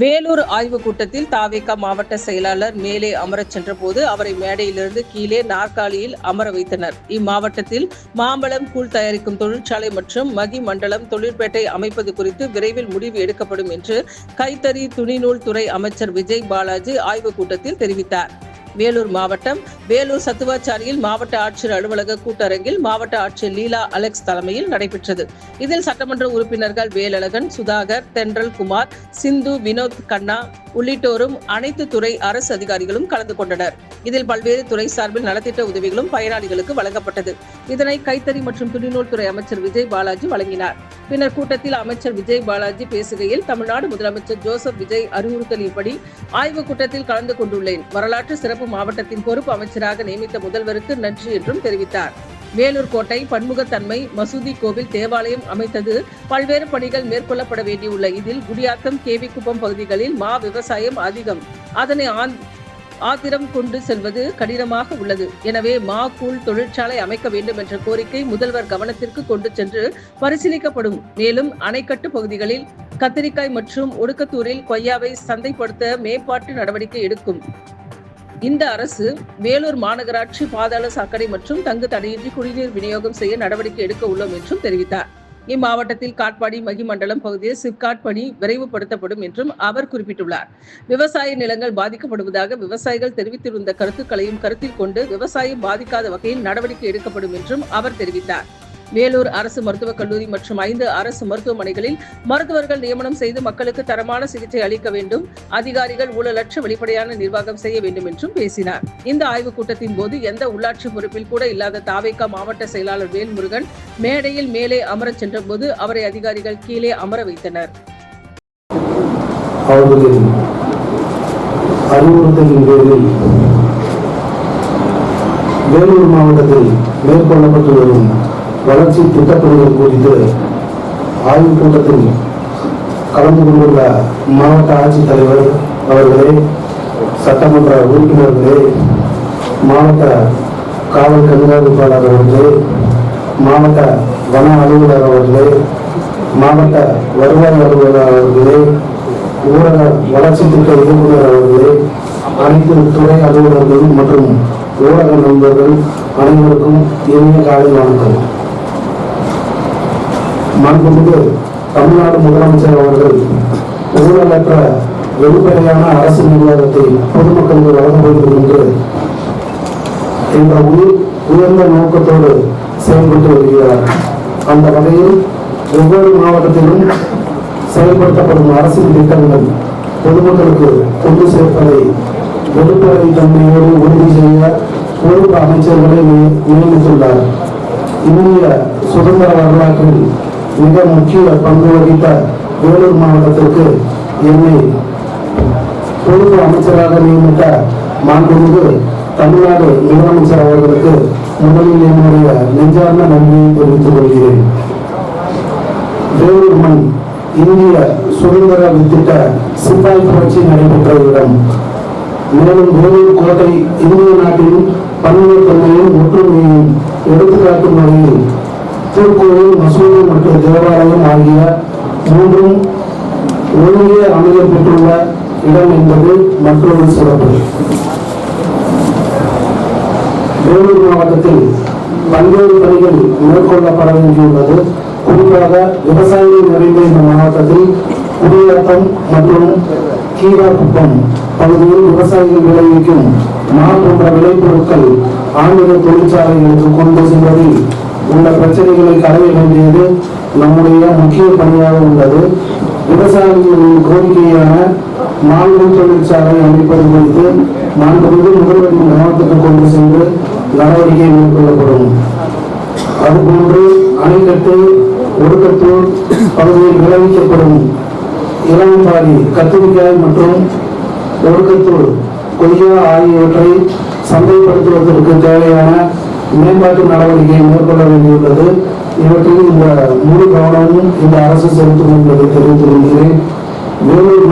வேலூர் ஆய்வுக் கூட்டத்தில் தாவேகா மாவட்ட செயலாளர் மேலே அமரச் சென்றபோது அவரை மேடையிலிருந்து கீழே நாற்காலியில் அமர வைத்தனர். இம்மாவட்டத்தில் மாம்பழம் கூழ் தயாரிக்கும் தொழிற்சாலை மற்றும் மகி மண்டலம் தொழிற்பேட்டை அமைப்பது குறித்து விரைவில் முடிவு எடுக்கப்படும் என்று கைத்தறி துணிநூல் துறை அமைச்சர் விஜய் பாலாஜி ஆய்வுக் கூட்டத்தில் தெரிவித்தார். வேலூர் மாவட்டம் வேலூர் சத்துவாச்சாரியில் மாவட்ட ஆட்சியர் அலுவலக கூட்டரங்கில் மாவட்ட ஆட்சியர் லீலா அலெக்ஸ் தலைமையில் நடைபெற்றது. இதில் சட்டமன்ற உறுப்பினர்கள் வேலழகன், சுதாகர், தென்றல் குமார், சிந்து, வினோத் கண்ணா உள்ளிட்டோரும் அனைத்து துறை அரசு அதிகாரிகளும் கலந்து கொண்டனர். இதில் பல்வேறு துறை சார்பில் நலத்திட்ட உதவிகளும் பயனாளிகளுக்கு வழங்கப்பட்டது. இதனை கைத்தறி மற்றும் துணிநூல் துறை அமைச்சர் விஜய் பாலாஜி வழங்கினார். பின்னர் கூட்டத்தில் அமைச்சர் விஜய் பாலாஜி பேசுகையில், தமிழ்நாடு முதலமைச்சர் ஜோசப் விஜய் அறிவுறுத்தலின்படி ஆய்வுக் கூட்டத்தில் கலந்து கொண்டுள்ளேன். வரலாற்று சிறப்பு மாவட்டத்தின் பொறுப்பு அமைச்சராக நியமித்த முதல்வருக்கு நன்றி என்றும் தெரிவித்தார். வேலூர் கோட்டை பன்முகத்தன்மை மசூதி, கோவில், தேவாலயம் அமைத்தது பல்வேறு பணிகள் மேற்கொள்ளப்பட வேண்டியுள்ள இதில் குடியாத்தம், கேவிக்குப்பம் பகுதிகளில் மா விவசாயம் அதிகம். அதனை ஆத்திரம் கொண்டு செல்வது கடினமாக உள்ளது. எனவே மா கூழ் தொழிற்சாலை அமைக்க வேண்டும் என்ற கோரிக்கை முதல்வர் கவனத்திற்கு கொண்டு சென்று பரிசீலிக்கப்படும். மேலும் அணைக்கட்டு பகுதிகளில் கத்திரிக்காய் மற்றும் ஒடுக்கத்தூரில் கொய்யாவை சந்தைப்படுத்த மேம்பாட்டு நடவடிக்கை எடுக்கும். இந்த அரசு வேலூர் மாநகராட்சி பாதாள சாக்கடை மற்றும் தங்கு தடையின்றி குடிநீர் விநியோகம் செய்ய நடவடிக்கை எடுக்க உள்ளோம் என்றும் தெரிவித்தார். இம்மாவட்டத்தில் காட்பாடி, மகி மண்டலம் பகுதியில் சிப்காட் பணி விரைவுபடுத்தப்படும் என்றும் அவர் குறிப்பிட்டுள்ளார். விவசாய நிலங்கள் பாதிக்கப்படுவதாக விவசாயிகள் தெரிவித்திருந்த கருத்துக்களையும் கருத்தில் கொண்டு விவசாயம் பாதிக்காத வகையில் நடவடிக்கை எடுக்கப்படும் என்றும் அவர் தெரிவித்தார். வேலூர் அரசு மருத்துவக் கல்லூரி மற்றும் 5 அரசு மருத்துவமனைகளில் மருத்துவர்கள் நியமனம் செய்து மக்களுக்கு தரமான சிகிச்சை அளிக்க வேண்டும். அதிகாரிகள் ஊழலற்ற வெளிப்படையான நிர்வாகம் செய்ய வேண்டும் என்றும் பேசினார். இந்த ஆய்வுக் கூட்டத்தின் போது எந்த உள்ளாட்சி பொறுப்பில் கூட இல்லாத தாவேகா மாவட்ட செயலாளர் வேல்முருகன் மேடையில் மேலே அமரச் சென்றபோது அவரை அதிகாரிகள் கீழே அமர வைத்தனர். வேலூர் மாவட்டத்தில் மேற்கொள்ளப்பட்டு வரும் வளர்ச்சி திட்டப்பணிகள் குறித்து ஆய்வுக் கூட்டத்தில் கலந்து கொண்டுள்ள மாவட்ட ஆட்சித்தலைவர் அவர்களே, சட்டமன்ற உறுப்பினர்களே, மாவட்ட காவல் கண்காணிப்பாளர் அவர்களே, மாவட்ட வன அலுவலர் அவர்களே, மாவட்ட வருவாய் அலுவலர் அவர்களே, ஊரக வளர்ச்சி திட்ட இயக்குநர் அவர்களே, அனைத்து துறை அலுவலர்கள் மற்றும் ஊரக நண்பர்கள் அனைவருக்கும் இனிய காலை வணக்கம். மாண்புமிகு தமிழ்நாடு முதலமைச்சர் அவர்கள் ஊழலற்ற வெளிப்படையான அரசு நிர்வாகத்தை பொதுமக்களுக்கு வழங்க வேண்டும் என்ற உயர்ந்த நோக்கத்தோடு செயல்பட்டு வருகிறார். அந்த வகையில் ஒவ்வொரு மாவட்டத்திலும் செயல்படுத்தப்படும் அரசின் திட்டங்கள் பொதுமக்களுக்கு கொண்டு சேர்ப்பதை வெளிப்படை தன்மையோடு உறுதி செய்ய பொறுப்பு அமைச்சர்களை நியமித்துள்ளார். இந்திய சுதந்திர வரலாற்றில் மிக முக்கிய பங்கு வகித்த வேலூர் மாவட்டத்திற்கு என்னை பொறுப்பு அமைச்சராக நியமித்த மாண்புமிகு தமிழ்நாடு முதலமைச்சர் அவர்களுக்கு முதலில் என்னுடைய நெஞ்சார்ந்த நன்றியை தெரிவித்துக் கொள்கிறேன். வேலூர் மண் இந்திய சுதந்திர வித்திட்ட சிப்பாய் புரட்சி நடைபெற்ற இடம். மேலும் வேலூர் கோட்டை இந்திய நாட்டின் பன்முகத்தன்மையும் ஒற்றுமையையும் எடுத்துக்காட்டும் வகையில் திருக்கோவில், மசூதி மற்றும் தேவாலயம் ஆகிய மூன்றும் ஒருங்கே அமைய பெற்றுள்ள இடம் என்பது மற்றொரு சிறப்பு. வேலூர் மாவட்டத்தில் பல்வேறு பணிகள் மேற்கொள்ளப்பட வேண்டியுள்ளது. குறிப்பாக விவசாயிகள் நிறைந்த இந்த மாவட்டத்தில் குடியாத்தம் மற்றும் கீழாக்குப்பம் பகுதியில் விவசாயிகள் விளைவிக்கும் மா போன்ற விளைபொருட்கள் ஆன்மீக தொழிற்சாலைகளுக்கு கொண்டு செல்வதில் உள்ள பிரச்சனைகளை களைய வேண்டியது நம்முடைய முக்கிய பணியாக உள்ளது. விவசாயிகளின் கோரிக்கையான மாங்கல் தொழிற்சாலை அமைப்பது குறித்து மாண்புமிகு முதல்வரின் கவனத்துக்கு கொண்டு சென்று நடவடிக்கை மேற்கொள்ளப்படும். அதுபோன்று அணைக்கட்டு, ஒடுக்கத்தூர் பகுதியில் விளைவிக்கப்படும் இளம்பாடி, கத்திரிக்காய் மற்றும் ஒடுக்கத்தூர் கொய்யா ஆகியவற்றை சந்தைப்படுத்துவதற்கு தேவையான மேம்பாட்டு நடவடிக்கை மேற்கொள்ள வேண்டியுள்ளது. இவற்றில் இந்த முழு கவனமும் இந்த அரசு செலுத்தும் என்பதை தெரிவித்துக் கொள்கிறேன். வேலூர்